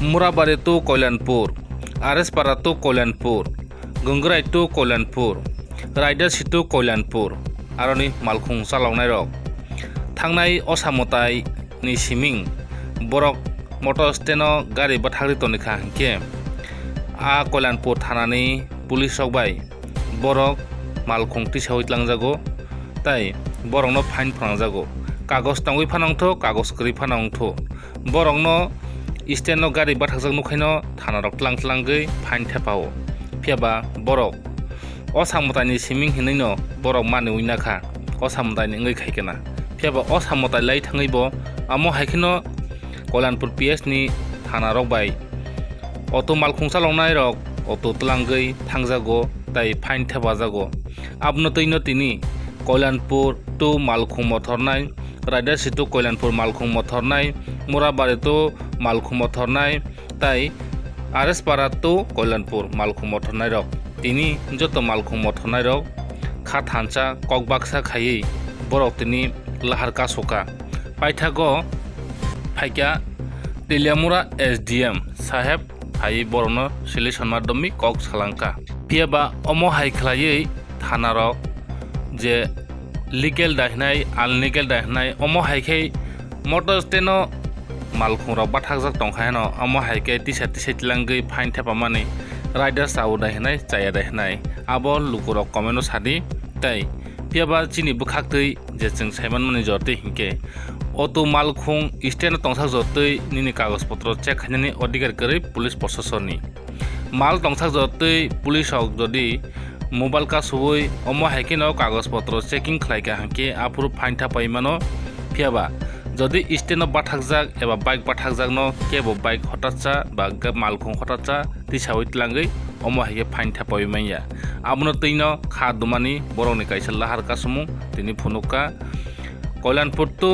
मुराबारी to Kalyanpur, RS Para to Kalyanpur, Gangrai to Kalyanpur, Raidasi to Kalyanpur आरो मालखुं चालावनाय रक थांनाय असामताय नि सिमिं बरक मटर स्टेनो गारि बाथागरि तनिखा हंके आ कल्याणपुर थानानि पुलिस रकबाय बरक मालखुं तिसावैतलांजागो ताई बरकनो फाइन फोनांजागो कागज तांगै फानांथ कागज गरि फानांथ बरकनो स्टेनो गारि बाथागजाक नुखायनो थाना रक तलांगै फाइन थेपाओ फियाबा बरक असामतायनि सिमिं हिनैनो बरक मानिउइनाखा असामतायनि ngै खायकेना फियाबा असामताय लाई थाङैबो आमो हायखेनो कल्याणपुर PS नि थाना रकबाय अटो मालखुं चालावनाय रक अटो तलांगै थांजागो ताई फाइन थेबाजागो आबनो तैनो तिनि कल्याणपुर टू मालखुं मथरनाय रायदासी टू कल्याणपुर मालखुं मथरनाय मुराबारी टू मालखुं मथरनाय ताई आरएसपारा टू कल्याणपुर मालखुं मथरनाय रक तिनि जत मालखुं मथरनाय रक खा थानसा ककबाक्सा खायै बरक तिनि लाहार कासका पाइथागो फाइका तेलियामुरा SDM साहेब हाई बरनो सिलेक्शन मादमी कक सालांका पियाबा अमो हाइख्लायै थाना रक जे लिगेल दाहिनाय आनलिगेल दाहिनाय अमो हाइखै मटर स्टेनो मालखुं रक बाथागजाक तंखायनो अमो हाइखै तिसा तिसाइतलांगै फाइन थेपामानि राइडार साउ दाहिनाय जाया दाहिनाय आबो लुकुरक कमेनो सादि ताई पियाबा चिनि बुखाक्तै जे जों साइमान मनि जरते हिंके अटो मालखुं स्टेनो तंसाक जरतै निनि कागज पत्र चेक खायनानि अधिकार करै पुलिस प्रशासननि माल तंसाक जरतै पुलिस हक जदि मोबाइल का सुबै अमो हाइकेनो कागज पत्र चेकिंग खालायका हांके आफुर फाइन थापाइमानो फियाबा जदि स्टेनो बाथागजाक एबा बाइक बाथागजाकनो केबो बाइक हटाचा बा मालखुं हटाचा तिसावैतलांगै अमो हाइके फाइन थापाइमाया आबनो तैनो खा दुमानि बरकनि काइसा लाहार कासुमु तिनि फुनुका Kalyanpur to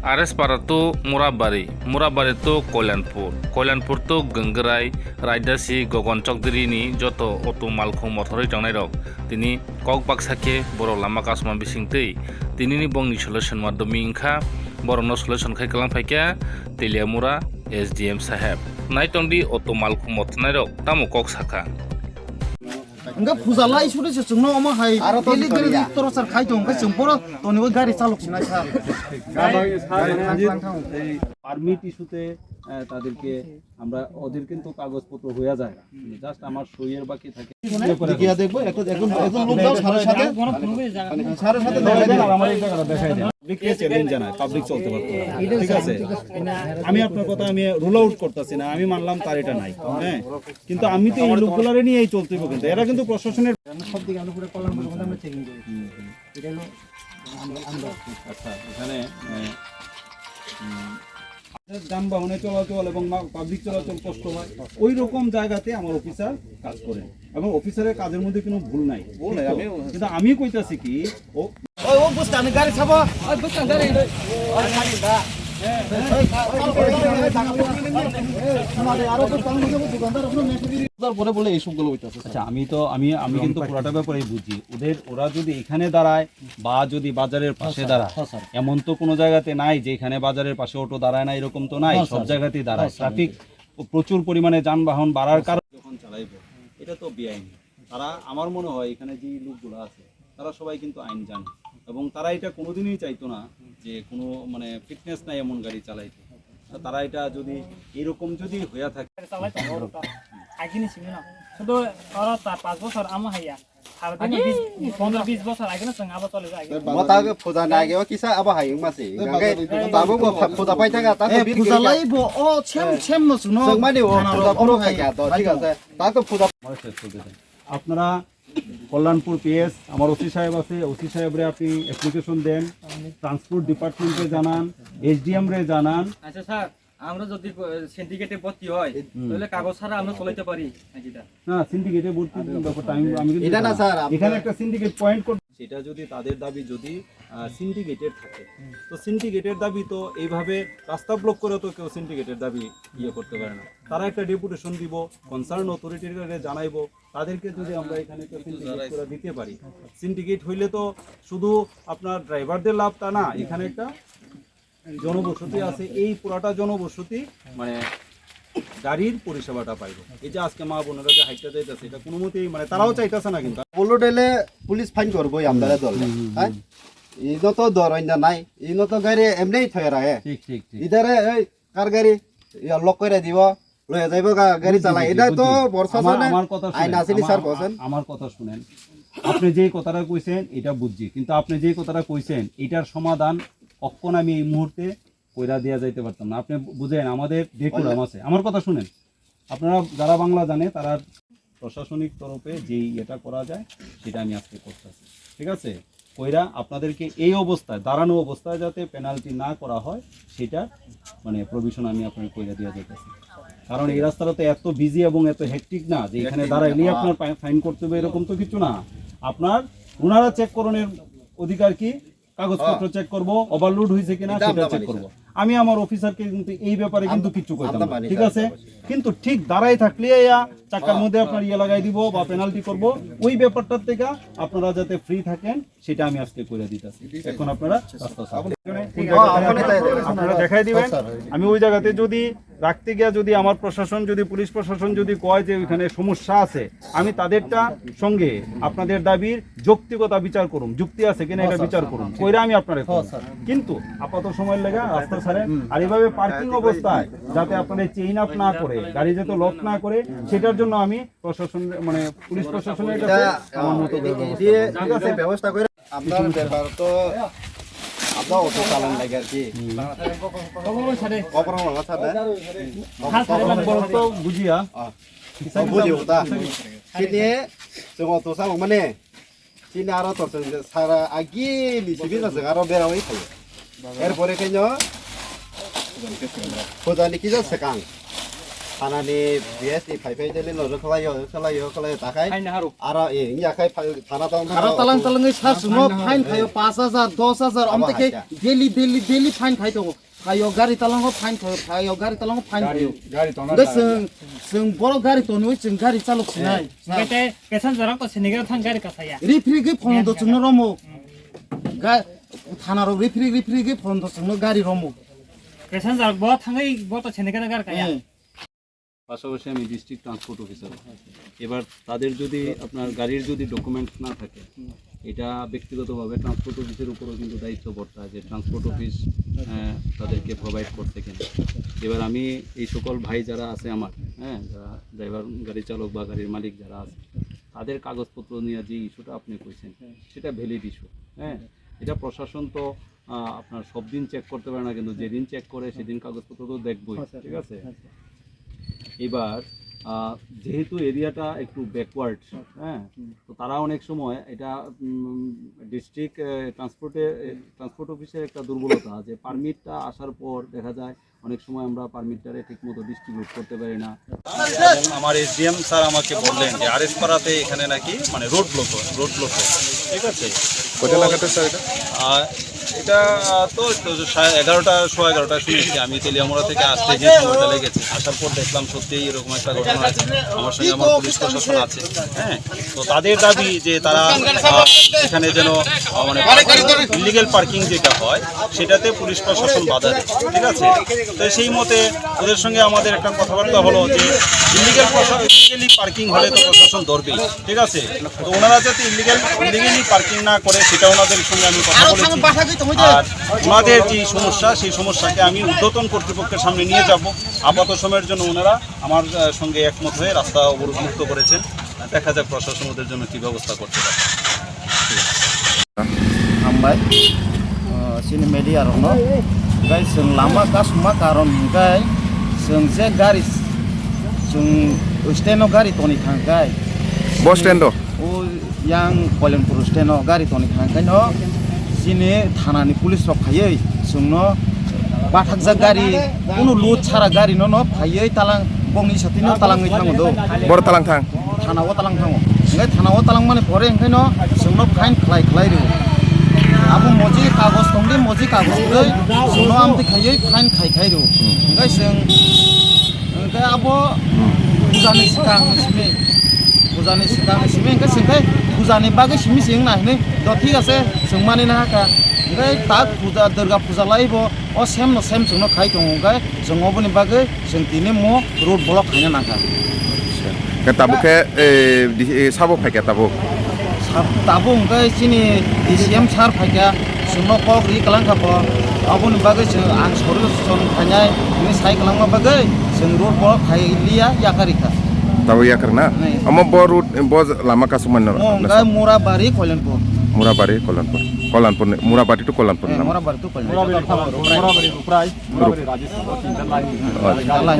RS Para to Murabari to Kalyanpur to Gangrai Raidasi Gagan चौधरीनि जत अटो मालखुं मथरै थांनाय रक तिनि ककबाक्साके बरक Lama कासमा बिसिंतै तिनिनि बंनि solution मादमी इंखा बरकनो solution खायखालां फाइका Teliamura SDM साहेब नायतंदि अटो मालखुं मथरनाय रक तामो कक साखा enggak fuzala isude se sungno ama hai deli gari toro sar khai to enggak semporo toni ওই গাড়ি চালক সিনাই স্যার পারমিট ইস্যুতে তাদেরকে আমরা ওদের কিন্তু কাগজপত্র হয়ে যায় জাস্ট আমার সইয়ের বাকি থাকে দেখিয়া দেখবো এখন লোক দাও সাথে সাথে আমার এই জায়গাটা দেখাই দেন পাবলিককে চ্যালেঞ্জ জানায় পাবলিক চলতে পারতো ঠিক আছে আমি আপনার কথা আমি রুল আউট করতেছি না আমি মানলাম তার এটা নাই হ্যাঁ কিন্তু আমি তো এই লোকগুলারে নিয়েই চলতে হবে কিন্তু এরা কিন্তু প্রশাসনের সব দিকে আমরা পুরো কল্যাণ মধ্যে আমরা চেকিং করি এটা হলো আমরা আচ্ছা এখানে যানবাহনে চলাচল এবং পাবলিক চলাচল কষ্ট হয় ওই রকম জায়গাতে আমার অফিসার কাজ করেন এবং অফিসারের কাজের মধ্যে কোনো ভুল নাই কিন্তু আমি কইতাছি কি ও ও বুঝতানি গাড়ি ছাবো ওই বুঝতান গাড়ি ওই গাড়ি দা আচ্ছা আমি কিন্তু পুরাটা ব্যাপারেই বুঝি ওরা যদি এখানে দাঁড়ায় বা যদি বাজারের পাশে দাঁড়ায় এমন তো কোনো জায়গাতে নাই যে এখানে বাজারের পাশে অটো দাঁড়ায় না এরকম তো নাই সব জায়গাতেই দাঁড়ায় ট্রাফিক প্রচুর পরিমাণে যানবাহন বাড়ার কারণে যখন চালাইবো এটা তো বেআইনি তারা আমার মনে হয় এখানে যে লোকগুলো আছে তারা সবাই কিন্তু আইন জানে এবং তারা এটা কোনোদিনই চাইতো না যে কোনো মানে ফিটনেস নাই এমন গাড়ি চালাইতে তারা এটা যদি এরকম যদি হয়ে থাকে আগিনি ছিল না শুধু ওরা 5 বছর আমা হাইয়া আর 15-20 বছর আগে না সঙ্গে আবার চলে যায় মতাকে ফুজা না গেও কিসা আবা হাইং মাসি গাঙ্গে বাবু ফুজা পাই থাকা তা তো ফুজা লাইবো ও ছেম ন শুনো जों माने ফুজা পুরো থাকা তো ঠিক আছে তা তো ফুজা আপনারা কল্যাণপুর PS আমার ওসি সাহেব আছে ওসি সাহেবরে আপনি অ্যাপ্লিকেশন দেন ট্রান্সপোর্ট ডিপার্টমেন্টে জানান SDM রে জানান আচ্ছা স্যার আমরা যদি সিন্ডিকেটে ভর্তি হয় তাহলে কাগজ ছাড়া আমরা চলাইতে পারি নাকিটা না সিন্ডিকেটে ভর্তি ব্যাপারটা আমি এটা না স্যার এখানে একটা সিন্ডিকেট পয়েন্ট করতে সেটা যদি তাদের দাবি যদি সিন্ডিকেটের থাকে তো সিন্ডিকেটের দাবি তো এইভাবে রাস্তা ব্লক করে তো কেউ সিন্ডিকেটের দাবি করতে পারে না তারা একটা ডেপুটেশন দিব কনসার্ন অথরিটিকে জানাইবো তাদেরকে যদি আমরা এখানে একটা সিন্ডিকেট করে দিতে পারি সিন্ডিকেট হইলে তো শুধু আপনার ড্রাইভারদের লাভ তা না এখানে একটা জনবসতি আছে, এই পুরাটা জনবসতি মানে গাড়ির পরিষেবাটা পাইব। এই যে আজকে মা বোনেরা যে হাইটটা যাইতেছে এটা কোনো মতেই মানে তারাও চাইতেছে না কিন্তু। বলো ডেলে পুলিশ ফাইন করবই আমরা দল হ্যাঁ ইনো তো দরইনা নাই ইনো তো গাড়ি এমনি থয়ে রাখে ঠিক ঠিক ঠিক ইধারে এই কার গাড়ি লক করে দিব লয়ে যাইব গাড়ি চালাই এটা তো প্রশাসনে আমার কথা আইন আসেনি স্যার বলেন আমার কথা শুনেন, আপনি যেই কথাটা কইছেন এটা বুঝছি, কিন্তু আপনি যেই কথাটা কইছেন এটার সমাধান কখন আমি এই মুহূর্তে কইরা দেওয়া যাইতে পারতাম না। আপনি বুঝেন আমাদের ডেকুরাম আছে। আমার কথা শুনেন, আপনারা যারা বাংলা জানে তারা প্রশাসনিক তরফে যেই এটা করা যায় সেটা আমি আজকে করতেছি, ঠিক আছে? কইরা আপনাদেরকে এই অবস্থায় দাঁড়ানো অবস্থায় যাতে পেনাল্টি না করা হয় সেটা মানে প্রভিশন আমি আপনার কইরা দেওয়া যাইতেছি। কারণ এই রাস্তাটা তো এত বিজি এবং এত হেক্টিক না যে এখানে দাঁড়াইলেই আপনার ফাইন করতে হবে এরকম তো কিছু না। আপনার ওনারা চেক করণের অধিকার কি, কাগজপত্র চেক করব, ওভারলোড হয়েছে কিনা সেটা চেক করব। আমি আমার অফিসারকে কিন্তু এই ব্যাপারে কিন্তু কিছু কইতাম না, ঠিক আছে? কিন্তু ঠিক দাঁড়াই থাকলে চাকার মধ্যে আপনার ইয়ে লাগাই দিব বা পেনাল্টি করব, ওই ব্যাপারটার থেকে আপনারা যাতে ফ্রি থাকেন সেটা আমি আজকে করে দিতেছি। এখন আপনারা আপনারা দেখাই দিবেন। আমি ওই জায়গাতে যদি রাখতে গিয়া যদি আমার প্রশাসন যদি পুলিশ প্রশাসন যদি কয় যে ওইখানে সমস্যা আছে, আমি তাদেরটা সঙ্গে আপনাদের দাবির যৌক্তিকতা বিচার করুন, যুক্তি আছে কিনা এটা বিচার করুন, কইরা আমি আপনারা কিন্তু আপাতত সময়ের লেগে রাস্তা ছাড়েন। আর এইভাবে পার্কিং অবস্থায় যাতে আপনাদের চেইন আপ না করে, গাড়ি যাতে লক না করে, সেটার জন্য আমি প্রশাসন মানে পুলিশ প্রশাসনের কাছে আমার মতো ব্যবস্থা করে আপনার ব্যাপার তো আপনার অটো চালান লাগে আর কি অপরাধ তো বুঝিয়া বুঝিও তা সিনে जों অটো চালাং মানে সিনে আরো তো সারা আগিলি সিবিনাসে আরো বেরাওই থাকে এরপরে কেন খোদানি কি যাচ্ছে কাং থানানি বিএসটি ফাইফাই দিলে নজর খালাयो তাকাই আর ইয়াখাই থানা তো আরো তালাং তালাংই সারসুনো ফাইন খাयो 5000 10000 আমতে डेली फाइन खायो खायो गाड़ी तालांगो फाइन खायो गाड़ी तालांगो फाइन खायो जों बर' गाड़ी तो नुइ जों गाड़ी चालक सिनाय बेटे पेसेन्जर जरा तो सिनेगा थां गाड़ी कासाया रिफ्री गे फोन दो जोंनो रमो थाना रो रिफ्री गे फोन दो जोंनो गाड़ी रमो पेसेन्जर ब थाङै ब तो सिनेगा गाड़ी काया পাশাপাশি আমি ডিস্ট্রিক্ট ট্রান্সপোর্ট অফিসার। এবার তাদের যদি আপনার গাড়ির যদি ডকুমেন্টস না থাকে, এটা ব্যক্তিগতভাবে ট্রান্সপোর্ট অফিসের উপরও কিন্তু দায়িত্ব বর্তায় যে ট্রান্সপোর্ট অফিস তাদেরকে প্রোভাইড করতে কিনা। এবার আমি এই সকল ভাই যারা আছে আমার, হ্যাঁ, যারা ড্রাইভার গাড়ি চালক বা গাড়ির মালিক যারা আছে, তাদের কাগজপত্র নিয়ে যে ইস্যুটা আপনি কইছেন সেটা ভ্যালিড ইস্যু। হ্যাঁ, এটা প্রশাসন তো আপনার সব দিন চেক করতে পারে না, কিন্তু যেদিন চেক করে সেদিন কাগজপত্র তো দেখবই, ঠিক আছে? এবার যেহেতু এরিয়াটা একটু ব্যাকওয়ার্ড, হ্যাঁ, তো তারা অনেক সময় এটা ডিস্ট্রিক্ট ট্রান্সপোর্ট অফিসের একটা দুর্বলতা যে পারমিটটা আসার পর দেখা যায় অনেক সময় আমরা পারমিটটারে ঠিকমতো ডিস্ট্রিবিউট করতে পারি না। আমার এসডিএম স্যার আমাকে বললেন যে আরএস পাড়াতে এখানে নাকি মানে রোড ব্লক ঠিক আছে? কোটা লাগাতে স্যার এটা তো 11:15 শুনেছি আমি তেলিয়ামোড়া থেকে আসতে যে সময়টা লেগেছে, আসার পর দেখলাম সত্যিই এরকম একটা ঘটনা আছে। আমার সঙ্গে আমার পুলিশ প্রশাসন আছে, হ্যাঁ, তো তাদের দাবি যে তারা এখানে যেন মানে ইলিগেল পার্কিং যেটা হয় সেটাতে পুলিশ প্রশাসন বাধা দেয়, ঠিক আছে? তো সেই মতে ওদের সঙ্গে আমাদের একটা কথাবার্তা হলো যে ইলিগেলি পার্কিং হলে তো প্রশাসন ধরবেই, ঠিক আছে? তো ওনারা যাতে ইলিগেলি পার্কিং না করে সেটা ওনাদের সঙ্গে আমি কথা বলেছি। আর ওনাদের যে সমস্যা সেই সমস্যাকে আমি ঊর্ধ্বতন কর্তৃপক্ষের সামনে নিয়ে যাব। আপাতত সময়ের জন্য ওনারা আমার সঙ্গে একমত হয়ে রাস্তা অবরোধমুক্ত করেছেন। দেখা যাক প্রশাসন ওদের জন্য কী ব্যবস্থা করতে পারে। हामबाय सिनि मेडियारावनो ओमफ्राय जों लामा कासुमा कारन ओमफ्राय जों जे गारि जों स्टेन्डआव गारि टनि थांखाय बस स्टेन्ड ओ यां कल्याणपुर स्टेन्डआव गारि टनि थांखायनो सिनि थानानि पुलिस रक फायै जोंनो बाथाकजा गारि कुनु लुट सारा गारि न फायै तालां गंनि साथिनो तालाङै थाङो बर तालां थां थानाव तालां थाङो ओमफ्राय थानाव तालां माने परे ओंखायनो जोंनो फाइन खालाय आबो मजी कागज दंदि मजी कागज दै जोंनो आमते खायै फाइन खायखायरो ओंखाय जों ओंखाय आबो बुजानि सिगां सिमे ओंखाय जोंखाय बुजानि बागै सिमि सिं नायनो द ठीक আছে जों मानिनो हाखा Enggak tak puja Durga puja laibo o sem sungno khai tong enggak जों oboni bagai जों tini mo road block khanya nangka. Ke tabu ke di sabo phai ke tabu. Tabu enggak sini di siam sar phaya sungno kok ri kalang kapo aboni bagai जों ang soru son khanya ini sai kalang ma bagai जों road block khai liya yakarika. Tabu ya karena. Amo borut bos lama kasuman. Enggak Murabari Kolanpur. Murabari Kolanpur. Kolanpur Murabari itu Kolanpur. Murabari itu Kolanpur. Murabari, Uprai, Rajasthan, Chintan lain. Jalan.